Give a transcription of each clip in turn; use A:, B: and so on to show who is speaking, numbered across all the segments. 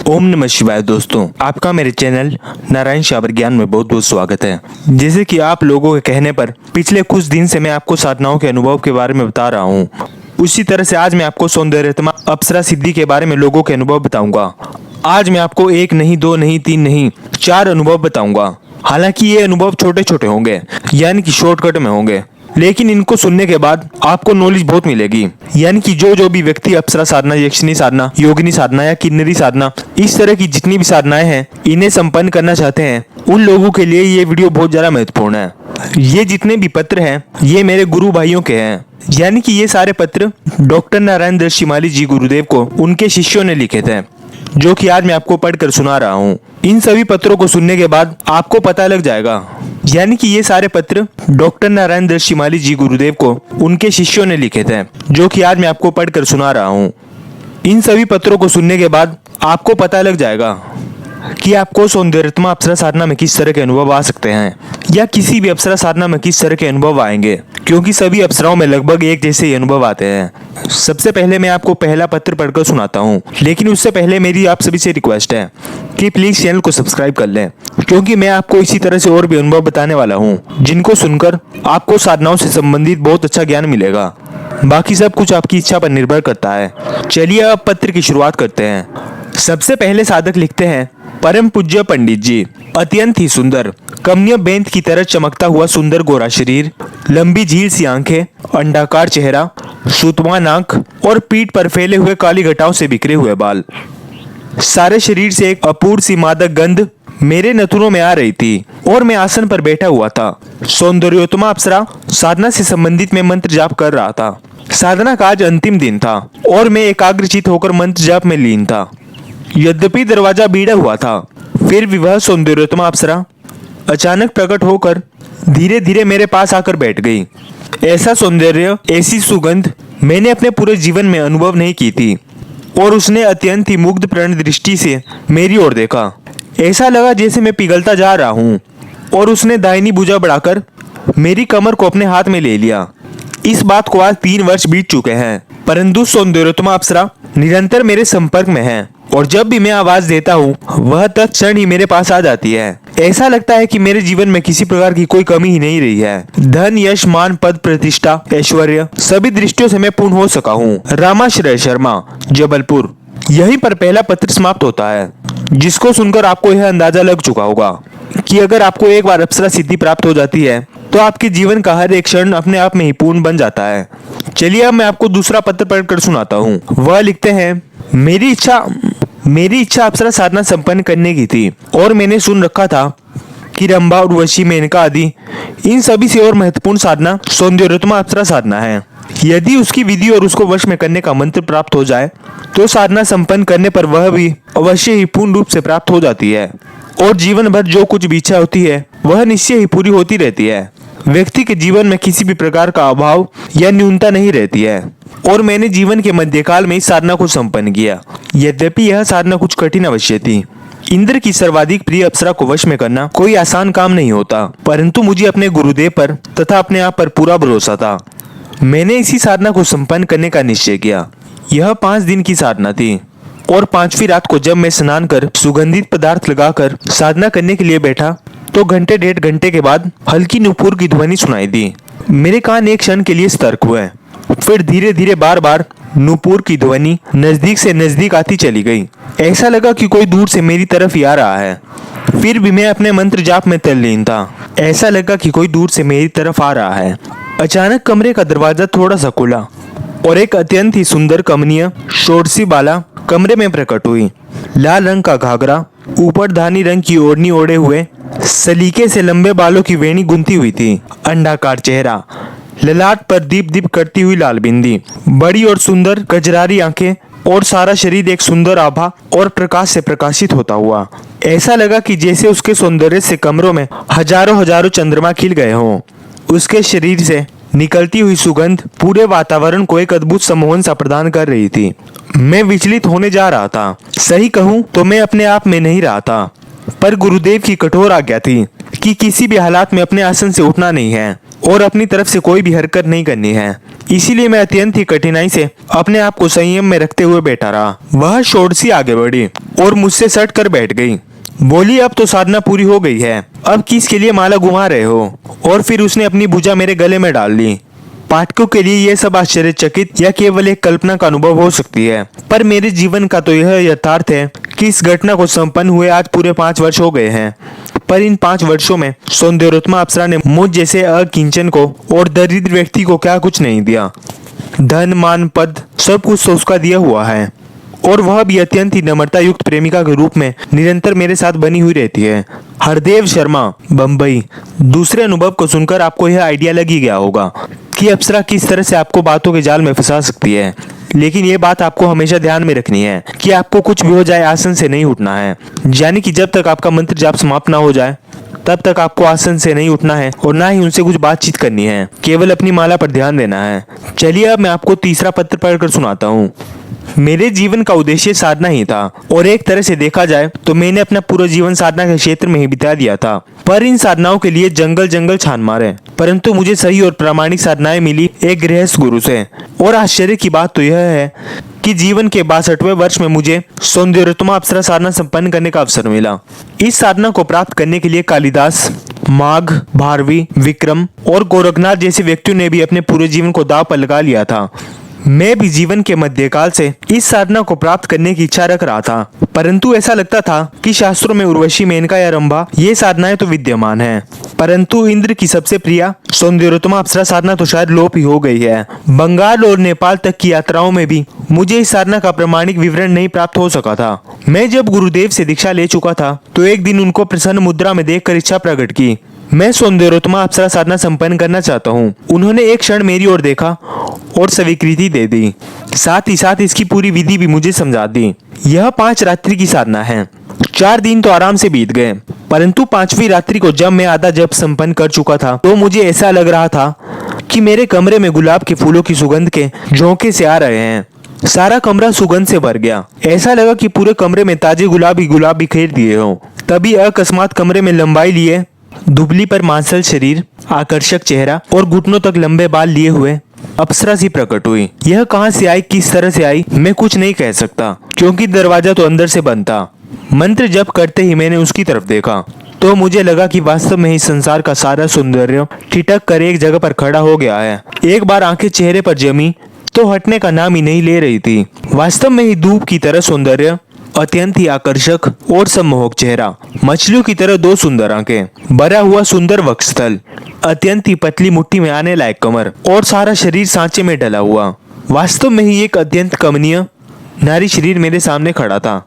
A: ओम नमः शिवाय। दोस्तों, आपका मेरे चैनल नारायण शाबर ज्ञान में बहुत बहुत स्वागत है। जैसे कि आप लोगों के कहने पर पिछले कुछ दिन से मैं आपको साधनाओं के अनुभव के बारे में बता रहा हूँ, उसी तरह से आज मैं आपको सौंदर्यतमा अप्सरा सिद्धि के बारे में लोगों के अनुभव बताऊंगा। आज मैं आपको एक नहीं, दो नहीं, तीन नहीं, 4 अनुभव बताऊंगा। हालांकि ये अनुभव छोटे छोटे होंगे, यानी कि शॉर्टकट में होंगे, लेकिन इनको सुनने के बाद आपको नॉलेज बहुत मिलेगी। यानी कि जो भी व्यक्ति अप्सरा साधना, यक्षिणी साधना, योगिनी साधना या किन्नरी साधना, इस तरह की जितनी भी साधनाएं हैं, इन्हें संपन्न करना चाहते हैं, उन लोगों के लिए ये वीडियो बहुत ज्यादा महत्वपूर्ण है। ये जितने भी पत्र हैं, ये मेरे गुरु भाइयों के हैं। यानी कि ये सारे पत्र डॉक्टर नारायण दत्त शिमाली जी गुरुदेव को उनके शिष्यों ने लिखे थे, जो कि आज मैं आपको पढ़कर सुना रहा हूँ। इन सभी पत्रों को सुनने के बाद आपको पता लग जाएगा, यानी कि ये सारे पत्र डॉक्टर नारायण दत्त शिमाली जी गुरुदेव को उनके शिष्यों ने लिखे थे, जो कि आज मैं आपको पढ़कर सुना रहा हूँ। इन सभी पत्रों को सुनने के बाद आपको पता लग जाएगा कि आपको सौंदर्यतमा अप्सरा साधना में किस तरह के अनुभव आ सकते हैं, या किसी भी अप्सरा साधना में किस तरह के अनुभव आएंगे, क्योंकि सभी अप्सराओं में लगभग एक जैसे ही अनुभव आते हैं। सबसे पहले मैं आपको पहला पत्र पढ़कर सुनाता हूँ, लेकिन उससे पहले मेरी आप सभी से रिक्वेस्ट है कि प्लीज चैनल को सब्सक्राइब कर लें, क्योंकि मैं आपको इसी तरह से और भी अनुभव बताने वाला हूँ, जिनको सुनकर आपको साधनाओं से संबंधित बहुत अच्छा ज्ञान मिलेगा। बाकी सब कुछ आपकी इच्छा पर निर्भर करता है। चलिए अब पत्र की शुरुआत करते हैं। सबसे पहले साधक लिखते हैं, परम पूज्य पंडित जी, अत्यंत ही सुंदर, कमनीय बेंत की तरह चमकता हुआ सुंदर गोरा शरीर, लंबी झील सी आंखें, अंडाकार चेहरा, सुतवा नाक और पीठ पर फैले हुए काली घटाओं से बिखरे हुए बाल। सारे शरीर से एक अपूर्व सी मादक गंध मेरे नथुनों में आ रही थी और मैं आसन पर बैठा हुआ था। सौंदर्योत्तमा अप्सरा साधना से संबंधित मैं मंत्र जाप कर रहा था। साधना का आज अंतिम दिन था और मैं एकाग्रचित होकर मंत्र जाप में लीन था। यद्यपि दरवाजा बीड़ा हुआ था, फिर भी वह सौंदर्योत्तमा अप्सरा अचानक प्रकट होकर धीरे धीरे मेरे पास आकर बैठ गई। ऐसा सौंदर्य, ऐसी सुगंध मैंने अपने पूरे जीवन में अनुभव नहीं की थी, और उसने अत्यंत ही मुग्ध प्रण दृष्टि से मेरी ओर देखा। ऐसा लगा जैसे मैं पिघलता जा रहा हूँ, और उसने दाहिनी भुजा बढ़ाकर मेरी कमर को अपने हाथ में ले लिया। इस बात को आज 3 वर्ष बीत चुके हैं, परंतु सौंदर्योत्तमा अप्सरा निरंतर मेरे संपर्क में है, और जब भी मैं आवाज देता हूँ, वह तत्क्षण ही मेरे पास आ जाती है। ऐसा लगता है कि मेरे जीवन में किसी प्रकार की कोई कमी ही नहीं रही है। धन, यश, मान, पद, प्रतिष्ठा, ऐश्वर्य सभी दृष्टियों से मैं पूर्ण हो सका हूँ। रामाश्रय शर्मा, जबलपुर। यहीं पर पहला पत्र समाप्त होता है, जिसको सुनकर आपको यह अंदाजा लग चुका होगा कि अगर आपको एक बार अप्सरा सिद्धि प्राप्त हो जाती है, तो आपके जीवन का हर एक क्षण अपने आप में ही पूर्ण बन जाता है। चलिए अब मैं आपको दूसरा पत्र पढ़कर सुनाता हूँ। वह लिखते हैं, मेरी इच्छा अप्सरा साधना संपन्न करने की थी, और मैंने सुन रखा था कि रंभा, उर्वशी, मेनका आदि इन सभी से और महत्वपूर्ण साधना सौंदर्योत्तमा अप्सरा साधना है। यदि उसकी विधि और उसको वश में करने का मंत्र प्राप्त हो जाए, तो साधना संपन्न करने पर वह भी अवश्य ही पूर्ण रूप से प्राप्त हो जाती है, और जीवन भर जो कुछ भी इच्छा होती है, वह निश्चय ही पूरी होती रहती है। व्यक्ति के जीवन में किसी भी प्रकार का अभाव या न्यूनता नहीं रहती है। और मैंने जीवन के मध्यकाल में इस साधना को संपन्न किया। यद्यपि यह साधना कुछ कठिन अवश्य थी। इंद्र की सर्वाधिक प्रिय अप्सरा को वश में करना कोई आसान काम नहीं होता, परंतु मुझे अपने गुरुदेव पर तथा अपने आप पर पूरा भरोसा था। मैंने इसी साधना को संपन्न करने का निश्चय किया। यह 5 दिन की साधना थी, और 5वीं रात को जब मैं स्नान कर सुगंधित पदार्थ लगाकर साधना करने के लिए बैठा, तो घंटे 1.5 घंटे के बाद हल्की नुपुर की ध्वनि सुनाई दी। मेरे कान एक क्षण के लिए सतर्क हुए, फिर धीरे धीरे बार बार नुपुर की ध्वनि नजदीक से नजदीक आती चली गई। ऐसा लगा कि कोई दूर से मेरी तरफ ही आ रहा है। फिर भी मैं अपने मंत्र जाप में तल्लीन था। ऐसा लगा कि कोई दूर से मेरी तरफ आ रहा है। अचानक कमरे का दरवाजा थोड़ा सा खुला, और एक अत्यंत ही सुंदर कमनीय षोडशी बाला कमरे में प्रकट हुई। लाल रंग का घाघरा, ऊपर धानी रंग की ओढ़नी ओढ़े हुए, सलीके से लंबे बालों की वेणी गुंथी हुई थी, अंडाकार चेहरा, ललाट पर दीप दीप करती हुई लाल बिंदी, बड़ी और सुंदर गजरारी आंखें, और सारा शरीर एक सुंदर आभा और प्रकाश से प्रकाशित होता हुआ। ऐसा लगा कि जैसे उसके सौंदर्य से कमरों में हजारों हजारों चंद्रमा खिल गए हों। उसके शरीर से निकलती हुई सुगंध पूरे वातावरण को एक अद्भुत सम्मोहन सा प्रदान कर रही थी। मैं विचलित होने जा रहा था। सही कहूँ तो मैं अपने आप में नहीं रहा था, पर गुरुदेव की कठोर आज्ञा थी कि किसी भी हालात में अपने आसन से उठना नहीं है, और अपनी तरफ से कोई भी हरकत नहीं करनी है। इसीलिए मैं अत्यंत ही कठिनाई से अपने आप को संयम में रखते हुए बैठा रहा। वह शोरसी आगे बढ़ी और मुझसे सट कर बैठ गई। बोली, अब तो साधना पूरी हो गई है, अब किसके लिए माला घुमा रहे हो? और फिर उसने अपनी भुजा मेरे गले में डाल ली। पाठकों के लिए यह सब आश्चर्यचकित या केवल एक कल्पना का अनुभव हो सकती है, पर मेरे जीवन का तो यह यथार्थ है कि इस घटना को संपन्न हुए आज पूरे 5 वर्ष हो गए हैं। पर इन 5 वर्षों में सौंदर्योत्तमा अप्सरा ने मुझ जैसे अकिंचन को और दरिद्र व्यक्ति को क्या कुछ नहीं दिया। धन, मान, पद सब कुछ तो उसका दिया हुआ है, और वह भी अत्यंत ही नम्रता युक्त प्रेमिका के रूप में निरंतर मेरे साथ बनी हुई रहती है। हरदेव शर्मा, बम्बई। दूसरे अनुभव को सुनकर आपको यह आइडिया लग ही गया होगा कि अप्सरा किस तरह से आपको बातों के जाल में फंसा सकती है, लेकिन ये बात आपको हमेशा ध्यान में रखनी है कि आपको कुछ भी हो जाए आसन से नहीं उठना है। यानी कि जब तक आपका मंत्र जाप समाप्त ना हो जाए तब तक आपको आसन से नहीं उठना है और ना ही उनसे कुछ बातचीत करनी है, केवल अपनी माला पर ध्यान देना है। चलिए अब मैं आपको तीसरा पत्र पढ़कर सुनाता हूँ। मेरे जीवन का उद्देश्य साधना ही था, और एक तरह से देखा जाए तो मैंने अपना पूरा जीवन साधना के क्षेत्र में ही बिता दिया था। पर इन साधनाओं के लिए जंगल जंगल छान मारे, परंतु मुझे सही और प्रामाणिक साधनाएं मिली एक गृहस्थ गुरु से। और आश्चर्य की बात तो यह है कि जीवन के 62वें वर्ष में मुझे सौंदर्योत्तमा अप्सरा साधना संपन्न करने का अवसर मिला। इस साधना को प्राप्त करने के लिए कालिदास, माघ, भारवी, विक्रम और गोरखनाथ जैसे व्यक्तियों ने भी अपने पूरे जीवन को दांव पर लगा लिया था। मैं भी जीवन के मध्यकाल से इस साधना को प्राप्त करने की इच्छा रख रहा था, परंतु ऐसा लगता था कि शास्त्रों में उर्वशी, मेनका या रंभा ये साधनाएं तो विद्यमान हैं, परंतु इंद्र की सबसे प्रिय सौंदर्योत्तमा अप्सरा साधना तो शायद लोप ही हो गई है। बंगाल और नेपाल तक की यात्राओं में भी मुझे इस साधना का प्रमाणिक विवरण नहीं प्राप्त हो सका था। मैं जब गुरुदेव से दीक्षा ले चुका था तो एक दिन उनको प्रसन्न मुद्रा में देखकर इच्छा प्रकट की, मैं सौंदर्योत्तमा अप्सरा साधना संपन्न करना चाहता हूँ। उन्होंने एक क्षण मेरी ओर देखा और स्वीकृति दे दी। साथ ही साथ इसकी पूरी विधि भी मुझे समझा दी। यह 5 रात्रि की साधना है। 4 दिन तो आराम से बीत गए, परंतु 5वीं रात्रि को जब मैं आधा जप संपन्न कर चुका था तो मुझे ऐसा लग रहा था कि मेरे कमरे में गुलाब के फूलों की सुगंध के झोंके से आ रहे हैं। सारा कमरा सुगंध से भर गया। ऐसा लगा कि पूरे कमरे में ताजे गुलाब ही बिखेर दिए हो। तभी अकस्मात कमरे में लंबाई लिए, दुबली पर मांसल शरीर, आकर्षक चेहरा और घुटनों तक लंबे बाल लिए हुए अप्सरा सी प्रकट हुई। यह कहां से आई, किस तरह से आई, मैं कुछ नहीं कह सकता, क्योंकि दरवाजा तो अंदर से बंद था। मंत्र जप करते ही मैंने उसकी तरफ देखा तो मुझे लगा कि वास्तव में ही संसार का सारा सौंदर्य ठिठक कर एक जगह पर खड़ा हो गया है। एक बार आंखें चेहरे पर जमी तो हटने का नाम ही नहीं ले रही थी। वास्तव में ही धूप की तरह सौंदर्य, अत्यंत ही आकर्षक और सम्मोहक चेहरा, मछलियों की तरह 2 सुंदर आंखें, भरा हुआ सुंदर वक्षस्थल, अत्यंत ही पतली मुट्ठी में आने लायक कमर और सारा शरीर सांचे में डला हुआ। वास्तव में ही एक अत्यंत कमनीय नारी शरीर मेरे सामने खड़ा था।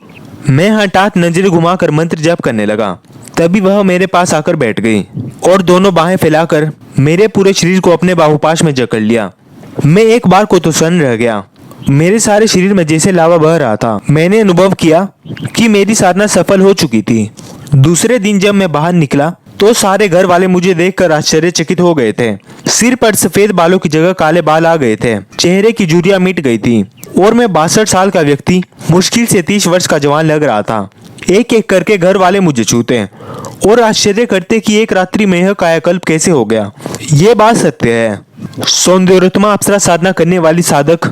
A: मैं हठात नजर घुमाकर मंत्र जप करने लगा। तभी वह मेरे पास आकर बैठ गई और दोनों बाहें फैलाकर मेरे पूरे शरीर को अपने बाहुपाश में जकड़ लिया। मैं एक बार को तो सन्न रह गया। मेरे सारे शरीर में जैसे लावा बह रहा था। मैंने अनुभव किया कि मेरी साधना सफल हो चुकी थी। दूसरे दिन जब मैं बाहर निकला तो सारे घर वाले मुझे देखकर आश्चर्यचकित हो गए थे। सिर पर सफेद बालों की जगह काले बाल आ गए थे, चेहरे की झुर्रियां मिट गई थी और मैं 62 साल का व्यक्ति मुश्किल से 30 वर्ष का जवान लग रहा था। एक एक करके घर वाले मुझे छूते और आश्चर्य करते कि एक रात्रि में यह कायाकल्प कैसे हो गया। ये बात सत्य है। सौंदर्योत्तमा अप्सरा साधना करने वाली साधक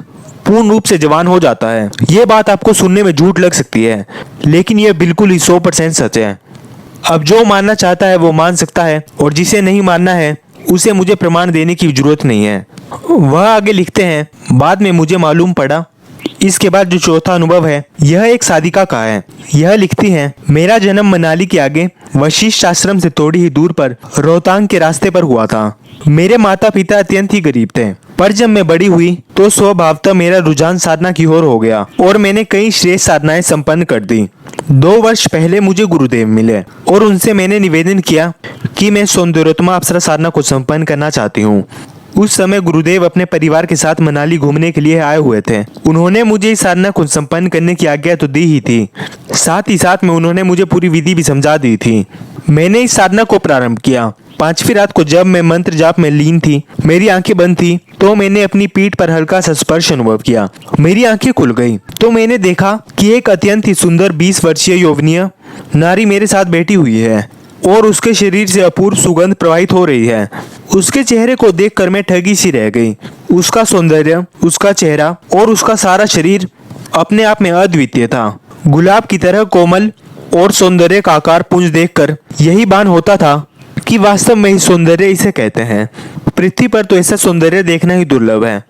A: पूर्ण रूप से जवान हो जाता है। ये बात आपको सुनने में झूठ लग सकती है, लेकिन यह बिल्कुल ही 100% सच है। अब जो मानना चाहता है वो मान सकता है, और जिसे नहीं मानना है उसे मुझे प्रमाण देने की जरूरत नहीं है। वह आगे लिखते हैं, बाद में मुझे मालूम पड़ा। इसके बाद जो चौथा अनुभव है यह एक साधिका का है। यह लिखती हैं, मेरा जन्म मनाली के आगे वशिष्ठ आश्रम से थोड़ी ही दूर पर रोहतांग के रास्ते पर हुआ था। मेरे माता पिता अत्यंत ही गरीब थे, पर जब मैं बड़ी हुई तो स्वभावतः मेरा रुझान साधना की ओर हो गया और मैंने कई श्रेष्ठ साधनाएं संपन्न कर दी। 2 वर्ष पहले मुझे गुरुदेव मिले और उनसे मैंने निवेदन किया कि मैं सौंदर्योत्तमा अप्सरा साधना को संपन्न करना चाहती हूँ। उस समय गुरुदेव अपने परिवार के साथ मनाली घूमने के लिए आए हुए थे। उन्होंने मुझे इस साधना को संपन्न करने की आज्ञा तो दी ही थी, साथ ही साथ में उन्होंने मुझे पूरी विधि भी समझा दी थी। मैंने इस साधना को प्रारंभ किया। 5वीं रात को जब मैं मंत्र जाप में लीन थी, मेरी आंखें बंद थी, तो मैंने अपनी पीठ पर हल्का सा स्पर्श अनुभव किया। मेरी आंखें खुल गई तो मैंने देखा कि एक अत्यंत ही सुंदर 20 वर्षीय यौवनीय नारी मेरे साथ बैठी हुई है। और उसके शरीर से अपूर्व सुगंध प्रवाहित हो रही है। उसके चेहरे को देखकर मैं ठगी सी रह गई। उसका सौंदर्य, उसका चेहरा और उसका सारा शरीर अपने आप में अद्वितीय था। गुलाब की तरह कोमल और सौंदर्य का आकार पुंज देखकर यही भान होता था कि वास्तव में ही सौंदर्य इसे कहते हैं। पृथ्वी पर तो ऐसा सौंदर्य देखना ही दुर्लभ है।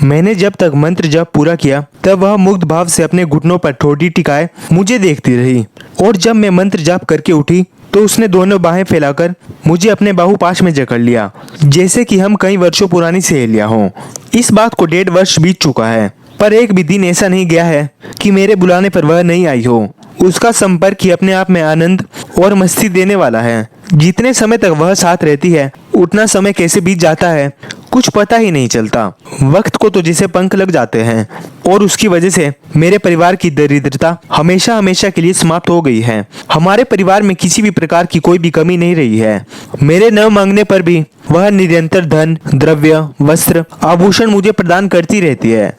A: मैंने जब तक मंत्र जप पूरा किया तब वह मुग्ध भाव से अपने घुटनों पर ठोडी टिकाए मुझे देखती रही, और जब मैं मंत्र जाप करके उठी तो उसने दोनों बाहें फैलाकर मुझे अपने बाहुपाश में जकड़ लिया, जैसे कि हम कई वर्षों पुरानी सहेलियां हों। इस बात को 1.5 वर्ष बीत चुका है, पर एक भी दिन ऐसा नहीं गया है कि मेरे बुलाने पर वह नहीं आई हो। उसका संपर्क ही अपने आप में आनंद और मस्ती देने वाला है। जितने समय तक वह साथ रहती है उतना समय कैसे बीत जाता है कुछ पता ही नहीं चलता। वक्त को तो जिसे पंख लग जाते हैं, और उसकी वजह से मेरे परिवार की दरिद्रता हमेशा हमेशा के लिए समाप्त हो गई है। हमारे परिवार में किसी भी प्रकार की कोई भी कमी नहीं रही है। मेरे न मांगने पर भी वह निरंतर धन, द्रव्य, वस्त्र, आभूषण मुझे प्रदान करती रहती है।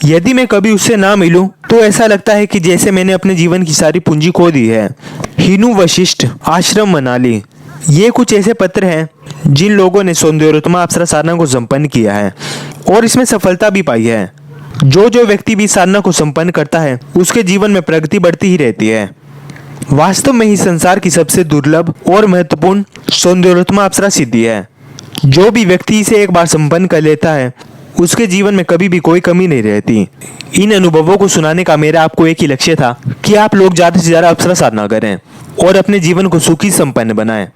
A: यदि मैं कभी उससे ना मिलूं तो ऐसा लगता है कि जैसे मैंने अपने जीवन की सारी पूंजी खो दी है। हिनु वशिष्ठ, आश्रम मनाली, ये कुछ ऐसे पत्र हैं जिन लोगों ने सौंदर्योत्तमा अप्सरा साधना को संपन्न किया है और इसमें सफलता भी पाई है। जो व्यक्ति भी साधना को संपन्न करता है उसके जीवन में प्रगति बढ़ती ही रहती है। वास्तव में ही संसार की सबसे दुर्लभ और महत्वपूर्ण सौंदर्योत्तमा अप्सरा सिद्धि है। जो भी व्यक्ति इसे एक बार संपन्न कर लेता है उसके जीवन में कभी भी कोई कमी नहीं रहती। इन अनुभवों को सुनाने का मेरा आपको एक ही लक्ष्य था कि आप लोग ज्यादा से ज्यादा अप्सरा साधना करें और अपने जीवन को सुखी संपन्न बनाएं।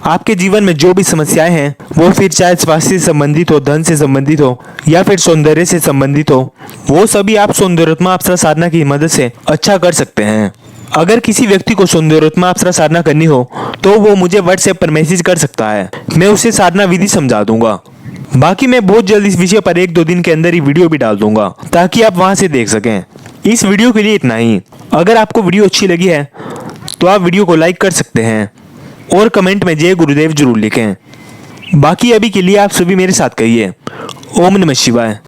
A: आपके जीवन में जो भी समस्याएं हैं वो फिर चाहे स्वास्थ्य से संबंधित हो, धन से संबंधित हो या फिर सौंदर्य से संबंधित हो, वो सभी आप सौंदर्योत्तमा अप्सरा साधना की मदद से अच्छा कर सकते हैं। अगर किसी व्यक्ति को सौंदर्योत्तमा अप्सरा साधना करनी हो तो वो मुझे व्हाट्सएप पर मैसेज कर सकता है, मैं उसे साधना विधि समझा दूंगा। बाकी मैं बहुत जल्द इस विषय पर 1-2 दिन के अंदर ही वीडियो भी डाल दूंगा ताकि आप वहां से देख सकें। इस वीडियो के लिए इतना ही। अगर आपको वीडियो अच्छी लगी है तो आप वीडियो को लाइक कर सकते हैं और कमेंट में जय गुरुदेव जरूर लिखें। बाकी अभी के लिए आप सभी मेरे साथ कहिए ओम नमः शिवाय।